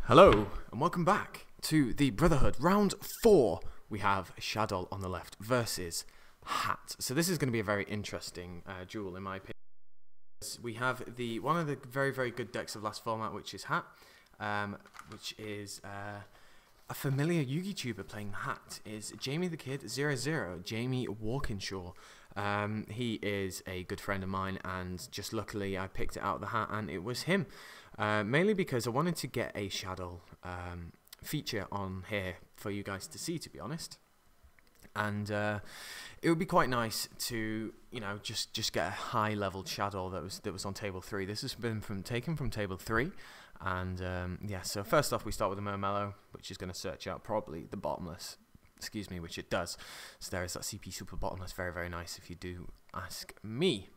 Hello, and welcome back to the Brotherhood. Round 4, we have Shaddol on the left versus H.A.T. So this is going to be a very interesting duel, in my opinion. We have one of the very, very good decks of last format, which is H.A.T, which is a familiar Yugi tuber playing H.A.T is Jamie the Kid 00, Jamie Walkinshaw. He is a good friend of mine, and just luckily I picked it out of the hat and it was him. Mainly because I wanted to get a Shaddol feature on here for you guys to see, to be honest. And it would be quite nice to, just get a high-level Shaddol that was on table 3. This has been taken from table 3, and yeah. So first off, we start with the Mermello, which is going to search out probably the bottomless. Excuse me, which it does. So there is that CP Super Bottomless, very, very nice if you do ask me.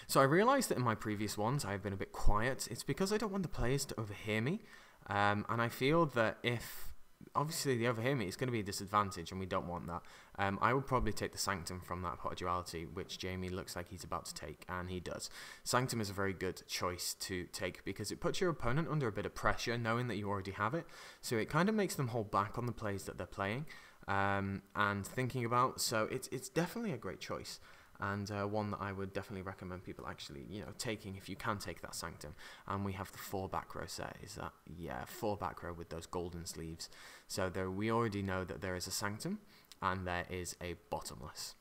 So I realised that in my previous ones I've been a bit quiet. It's because I don't want the players to overhear me, and I feel that if obviously they overhear me, it's going to be a disadvantage, and we don't want that. I would probably take the Sanctum from that Pot of Duality, which Jamie looks like he's about to take, and he does. Sanctum is a very good choice to take because it puts your opponent under a bit of pressure, knowing that you already have it. So it kind of makes them hold back on the plays that they're playing and thinking about. So it's definitely a great choice. And one that I would definitely recommend people actually, taking if you can take that Sanctum. And we have the 4 back row set. Is that, yeah, 4 back row with those golden sleeves. So there, we already know that there is a Sanctum and there is a bottomless.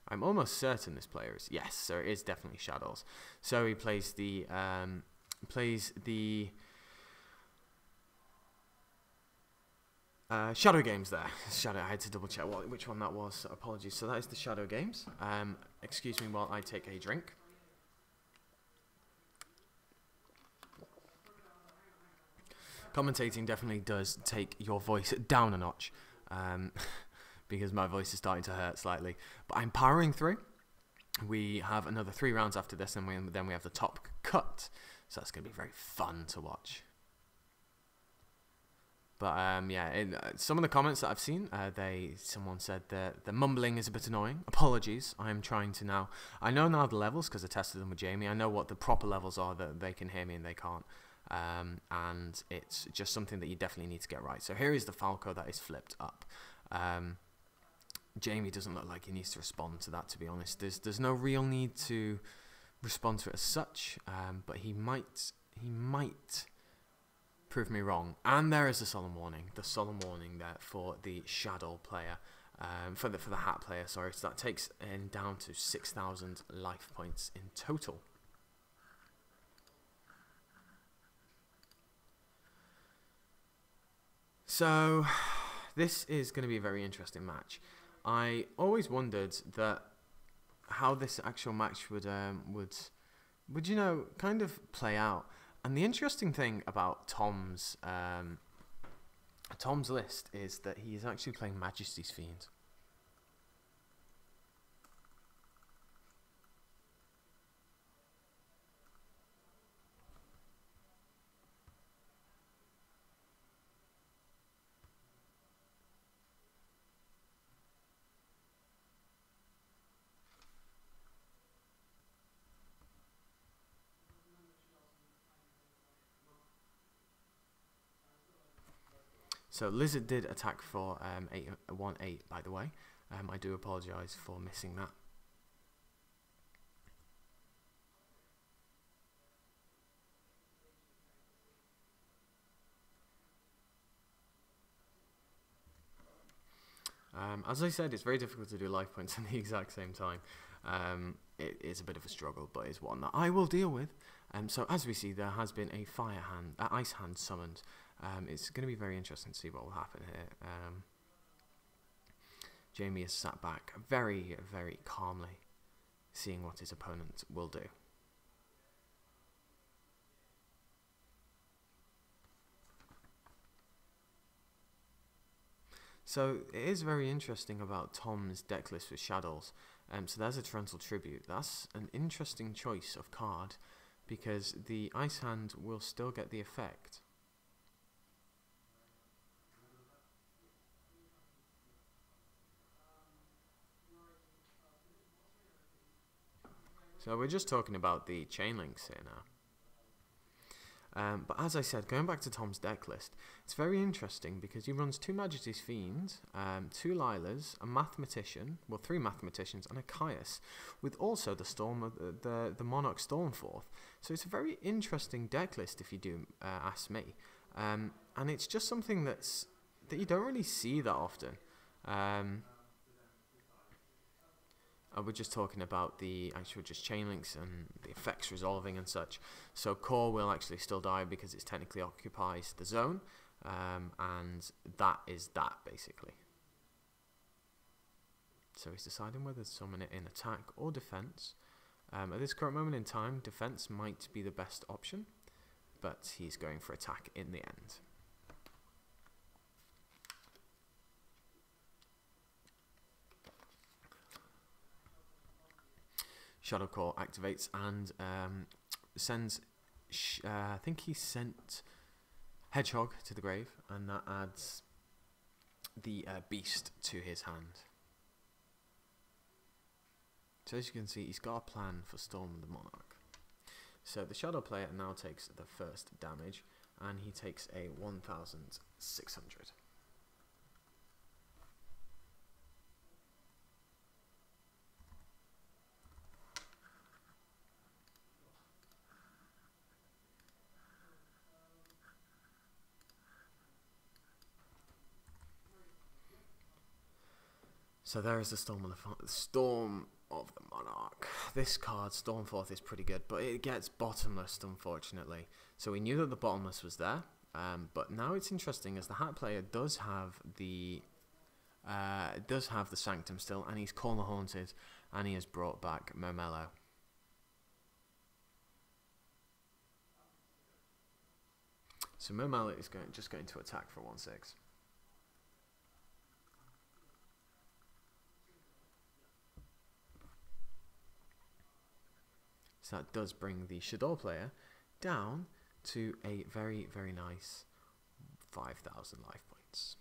I'm almost certain this player is, yes, so it is definitely Shaddol's. So he plays the Shadow Games there. Shadow, I had to double check which one that was. Apologies. So that is the Shadow Games. Excuse me while I take a drink. Commentating definitely does take your voice down a notch, because my voice is starting to hurt slightly. But I'm powering through. We have another 3 rounds after this, and then we have the top cut. So that's going to be very fun to watch. But yeah, some of the comments that I've seen, someone said that the mumbling is a bit annoying. Apologies, I am trying to now. I know now the levels because I tested them with Jamie. I know what the proper levels are that they can hear me and they can't. And it's just something that you definitely need to get right. So here is the Falco that is flipped up. Jamie doesn't look like he needs to respond to that, to be honest. There's no real need to respond to it as such, but he might prove me wrong. And there is the solemn warning there for the Shaddol player, for the H.A.T player, sorry. So that takes him down to 6,000 life points in total. So this is going to be a very interesting match. I always wondered that how this actual match would kind of play out. And the interesting thing about Tom's list is that he is actually playing Majesty's Fiend. So Lizard did attack for 1-8, by the way. I do apologise for missing that. As I said, it's very difficult to do life points at the exact same time. It is a bit of a struggle, but it's one that I will deal with. So as we see, there has been a ice hand summoned. It's going to be very interesting to see what will happen here. Jamie is sat back very, very calmly, seeing what his opponent will do. So it is very interesting about Tom's deck list with Shaddol's. So there's a Torrential Tribute. That's an interesting choice of card because the Ice Hand will still get the effect. So we're just talking about the chain links here now. But as I said, going back to Tom's deck list, it's very interesting because he runs 2 Majesty's Fiends, 2 Lilas, a Mathematician, well 3 Mathematicians, and a Caius, with also the Monarch Stormforth. So it's a very interesting deck list if you do ask me. And it's just something that you don't really see that often. We're just talking about the actual just chain links and the effects resolving and such. So core will actually still die because it technically occupies the zone, and that is that basically. So he's deciding whether to summon it in attack or defense. At this current moment in time, defense might be the best option, but he's going for attack in the end. Shadow Core activates and sends, I think he sent Hedgehog to the grave, and that adds the beast to his hand. So as you can see, he's got a plan for Storm the Monarch. So the Shadow player now takes the first damage, and he takes a 1,600. So there is the Storm of the Monarch. This card, Stormforth, is pretty good, but it gets bottomless, unfortunately. So we knew that the bottomless was there, but now it's interesting as the Hat player does have the Sanctum still, and he's Corner Haunted, and he has brought back Momelo. So Momelo is just going to attack for 1/6. So that does bring the Shaddol player down to a very, very nice 5,000 life points.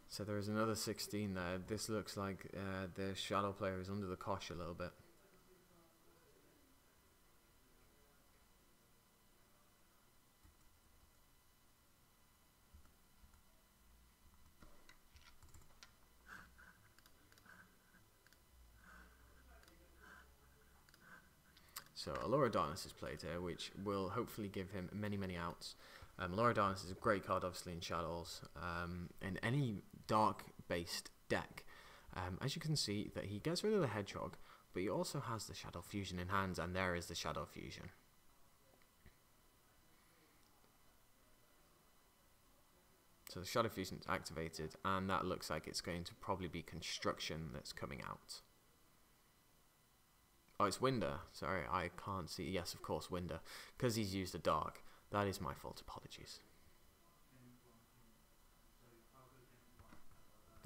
So there is another 16 there. This looks like the Shadow player is under the cosh a little bit. So Allure Darkness is played here, which will hopefully give him many, many outs. Allure Darkness is a great card, obviously, in Shaddolls. In any dark-based deck, as you can see, that he gets rid of the Hedgehog, but he also has the Shadow Fusion in hands, and there is the Shadow Fusion. So the Shadow Fusion is activated, and that looks like it's going to probably be Construction that's coming out. Oh, it's Winder. Sorry, I can't see. Yes, of course, Winder. Because he's used a dark. That is my fault. Apologies.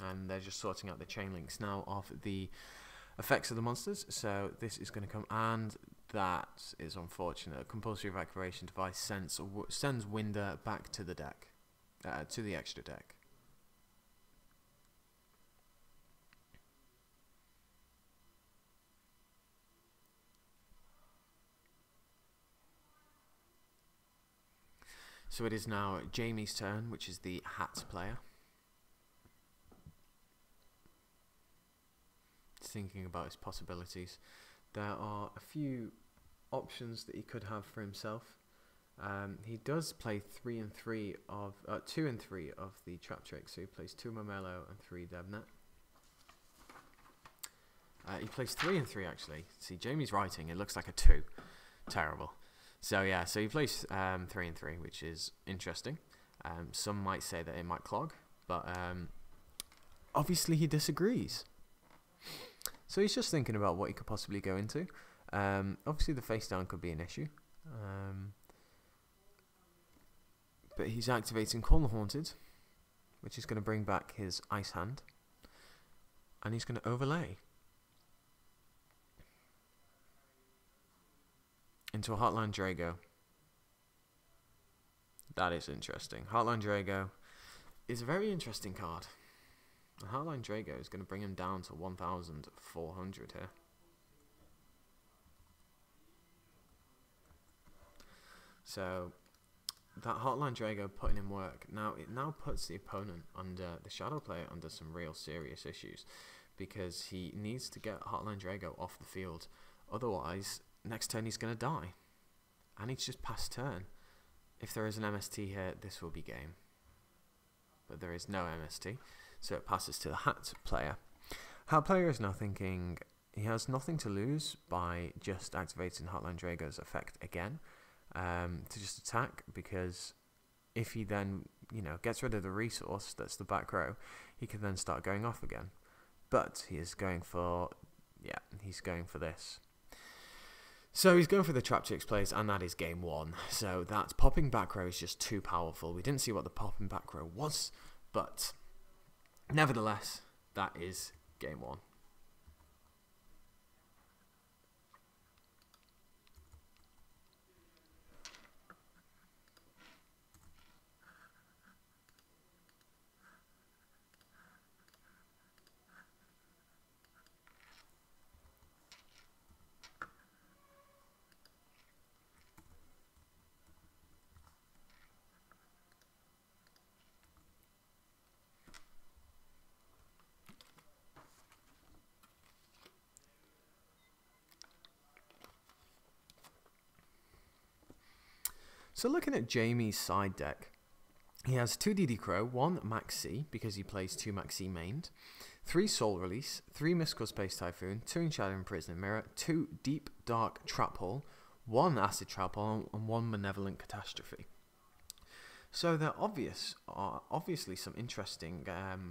And they're just sorting out the chain links now of the effects of the monsters. So this is going to come, and that is unfortunate. Compulsory evacuation device sends Winder back to the deck, to the extra deck. So it is now Jamie's turn, which is the Hat player. Thinking about his possibilities. There are a few options that he could have for himself. He does play 2 and 3 of the Trap Trick, so he plays 2 Momelo and 3 Debnet. He plays 3 and 3 actually. See, Jamie's writing, it looks like a 2. Terrible. So yeah, so he plays 3 and 3, which is interesting. Some might say that it might clog, but obviously he disagrees. So he's just thinking about what he could possibly go into. Obviously the face down could be an issue. But he's activating Corner Haunted, which is going to bring back his Ice Hand. And he's going to overlay. into a Heartland Drago. That is interesting. Heartland Drago is a very interesting card. The Heartland Drago is going to bring him down to 1,400 here. So that Heartland Drago putting in work. Now it now puts the opponent under, the Shadow player, under some real serious issues, because he needs to get Heartland Drago off the field. Otherwise, next turn he's going to die. And he's just past turn. If there is an MST here, this will be game. But there is no MST, so it passes to the Hat player. Hat player is now thinking he has nothing to lose by just activating Heartland Drago's effect again, to just attack, because if he then, gets rid of the resource, that's the back row, he can then start going off again. But he is going for, he's going for this. So he's going for the Trap Chicks plays, and that is game one. So that popping back row is just too powerful. We didn't see what the popping back row was, but nevertheless, that is game one. So looking at Jamie's side deck, he has 2 DD Crow, 1 Max C, because he plays 2 Max C mained, 3 Soul Release, 3 Mystical Space Typhoon, 2 Enchanted Imprisoning Mirror, 2 Deep Dark Trap Hole, 1 Acid Trap Hole, and 1 Malevolent Catastrophe. So there are obviously some interesting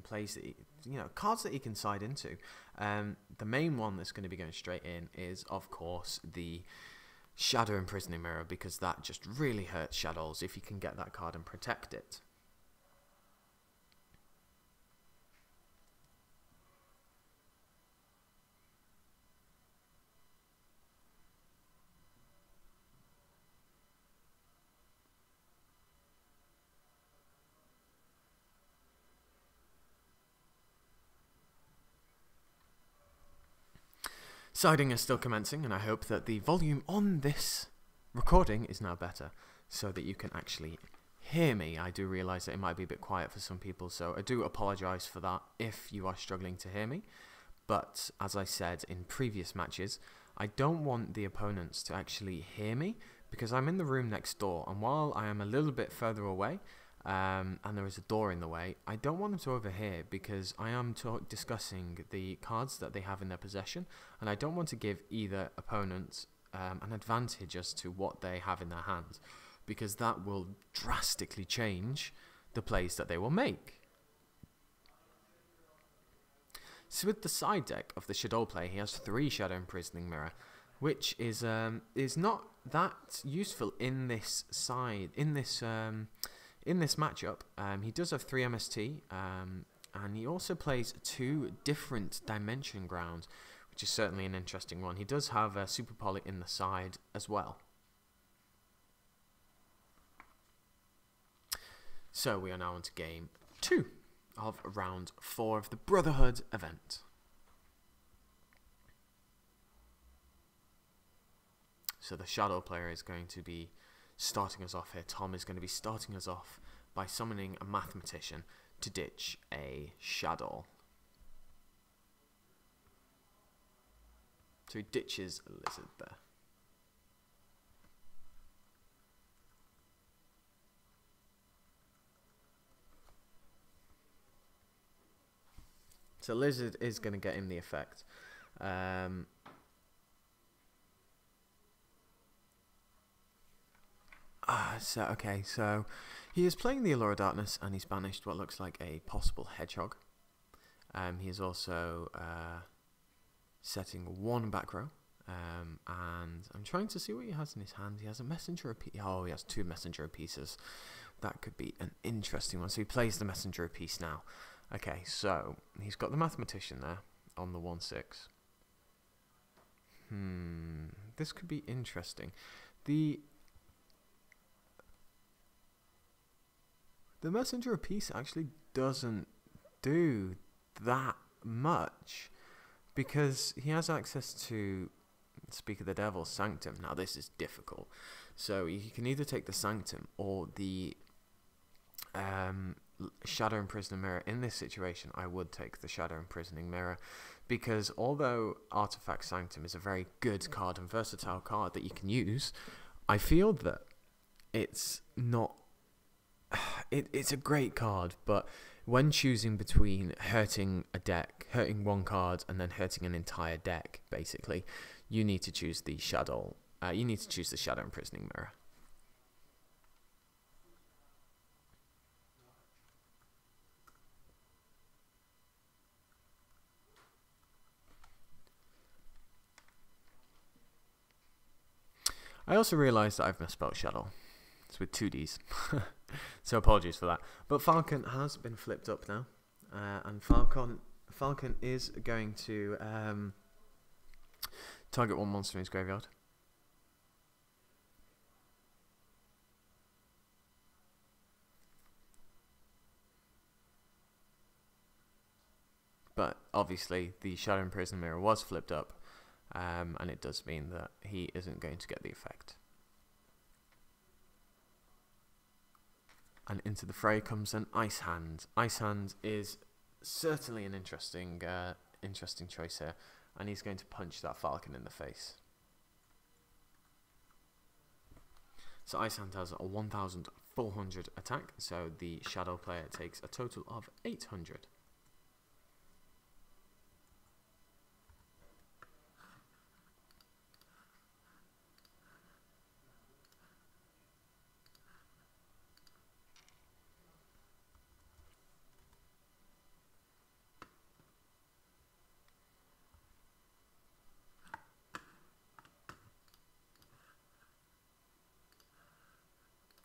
plays that cards that he can side into. The main one that's going to be going straight in is, of course, the Shadow Imprisoning Mirror, because that just really hurts Shaddolls if you can get that card and protect it. Siding is still commencing, and I hope that the volume on this recording is now better, so that you can actually hear me. I do realise that it might be a bit quiet for some people, so I do apologise for that if you are struggling to hear me. But as I said in previous matches, I don't want the opponents to actually hear me, because I'm in the room next door, and while I am a little bit further away, and there is a door in the way, I don't want them to overhear, because I am discussing the cards that they have in their possession, and I don't want to give either opponent an advantage as to what they have in their hands, because that will drastically change the plays that they will make. So with the side deck of the Shaddol play, he has 3 Shadow Imprisoning Mirror, which is not that useful in this matchup. He does have 3 MST, and he also plays 2 different Dimension Grounds, which is certainly an interesting one. He does have a Super Poly in the side as well. So we are now on to game 2 of round 4 of the Brotherhood event. So the Shadow player is going to be starting us off here. Tom is going to be starting us off by summoning a Mathematician to ditch a Shaddol. So he ditches a Lizard there. So Lizard is going to get him the effect. So he is playing the Allure of Darkness, and he's banished what looks like a possible Hedgehog. He is also setting 1 back row, and I'm trying to see what he has in his hand. He has a Messenger of Peace. Oh, he has 2 Messenger of Pieces. That could be an interesting one. So he plays the Messenger of Peace now. Okay, so he's got the Mathematician there on the 1/6. This could be interesting. The Messenger of Peace actually doesn't do that much, because he has access to Speak of the Devil, Sanctum. Now this is difficult, so he can either take the Sanctum or the Shadow Imprisoning Mirror. In this situation, I would take the Shadow Imprisoning Mirror, because although Artifact Sanctum is a very good card and versatile card that you can use, I feel that it's not... It's a great card, but when choosing between hurting a deck, hurting one card, and then hurting an entire deck, basically, you need to choose the Shaddol. You need to choose the Shadow Imprisoning Mirror. I also realised that I've misspelled Shaddol. It's with 2 Ds. So apologies for that. But Falcon has been flipped up now. And Falcon is going to target one monster in his graveyard. But obviously the Shadow Imprison Mirror was flipped up. And it does mean that he isn't going to get the effect. And into the fray comes an Ice Hand. Ice Hand is certainly an interesting choice here, and he's going to punch that Falcon in the face. So Ice Hand has a 1,400 attack, so the Shadow player takes a total of 800.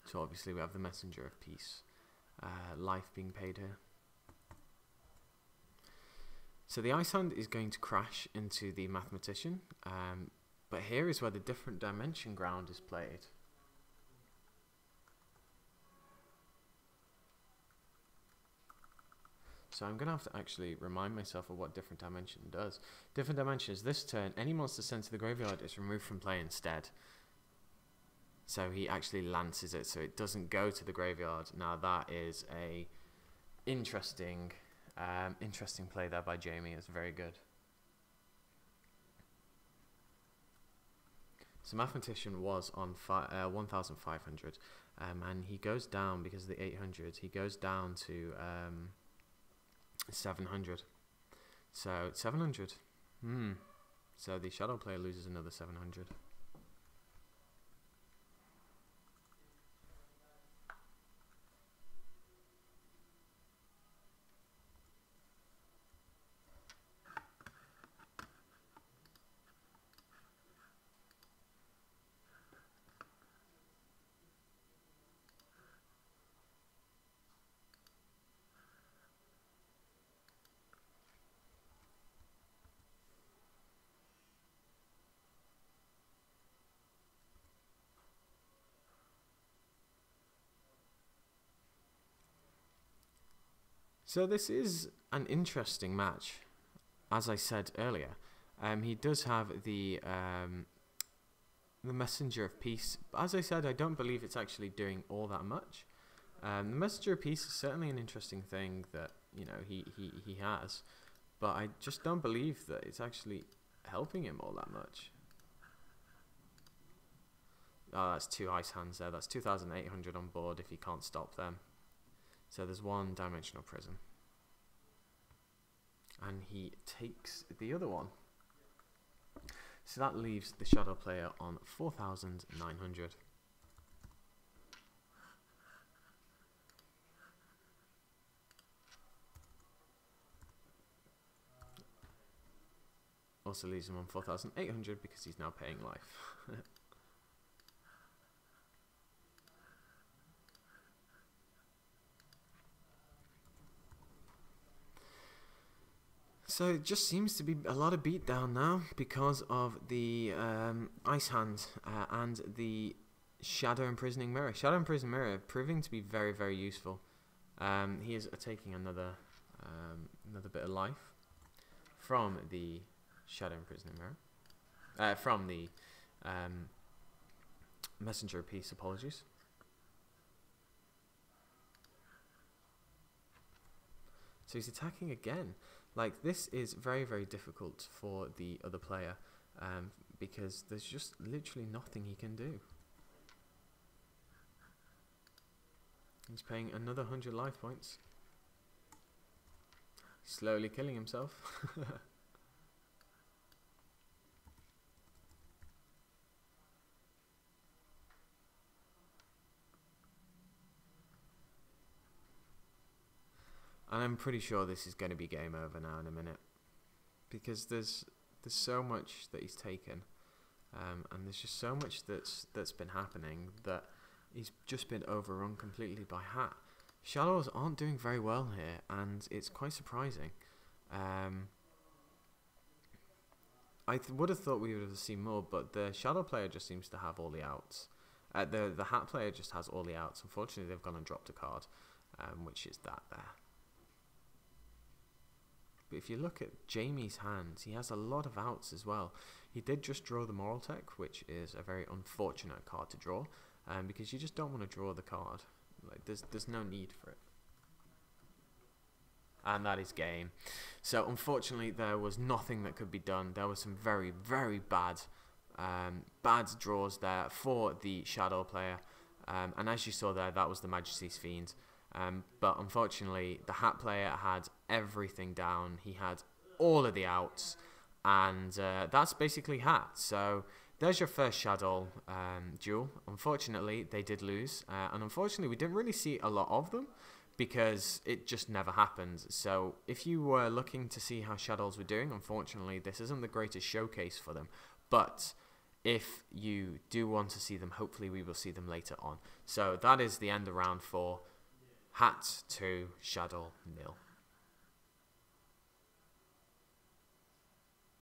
So obviously we have the Messenger of Peace, life being paid here. So the Ice Hand is going to crash into the Mathematician, but here is where the different dimension ground is played. So I'm going to have to actually remind myself of what different dimension does. Different dimension is this turn, any monster sent to the graveyard is removed from play instead. So he actually lances it, so it doesn't go to the graveyard. Now that is a interesting play there by Jamie. It's very good. So Mathematician was on 1,500, and he goes down because of the 800. He goes down to 700. So 700. So the Shadow player loses another 700. So this is an interesting match, as I said earlier. He does have the Messenger of Peace. But as I said, I don't believe it's actually doing all that much. The Messenger of Peace is certainly an interesting thing that he has, but I just don't believe that it's actually helping him all that much. Oh, that's 2 Ice Hands there. That's 2,800 on board if he can't stop them. So there's 1 dimensional prison. And he takes the other one. So that leaves the Shadow player on 4,900. Also leaves him on 4,800 because he's now paying life. So it just seems to be a lot of beatdown now because of the Ice Hand and the Shadow Imprisoning Mirror. Shadow Imprisoning Mirror proving to be very, very useful. He is taking another bit of life from the Shadow Imprisoning Mirror. From the Messenger of Peace, apologies. So he's attacking again. Like, this is very, very difficult for the other player because there's just literally nothing he can do. He's paying another 100 life points. Slowly killing himself. And I'm pretty sure this is going to be game over now in a minute, because there's so much that he's taken, and there's just so much that's been happening that he's just been overrun completely by Hat. Shadows aren't doing very well here, and it's quite surprising. I would have thought we would have seen more, but the Shadow player just seems to have all the outs. The Hat player just has all the outs. Unfortunately, they've gone and dropped a card, which is that there. But if you look at Jamie's hands, he has a lot of outs as well. He did just draw the Moral Tech, which is a very unfortunate card to draw, because you just don't want to draw the card. Like, there's no need for it. And that is game. So unfortunately, there was nothing that could be done. There were some very, very bad draws there for the Shadow player. And as you saw there, that was the Majesty's Fiend. But unfortunately, the Hat player had everything down. He had all of the outs, and that's basically Hat. So there's your first Shaddol duel. Unfortunately, they did lose, and unfortunately, we didn't really see a lot of them because it just never happened. So if you were looking to see how Shaddols were doing, unfortunately, this isn't the greatest showcase for them. But if you do want to see them, hopefully we will see them later on. So that is the end of round 4. Hat 2, Shaddol 0.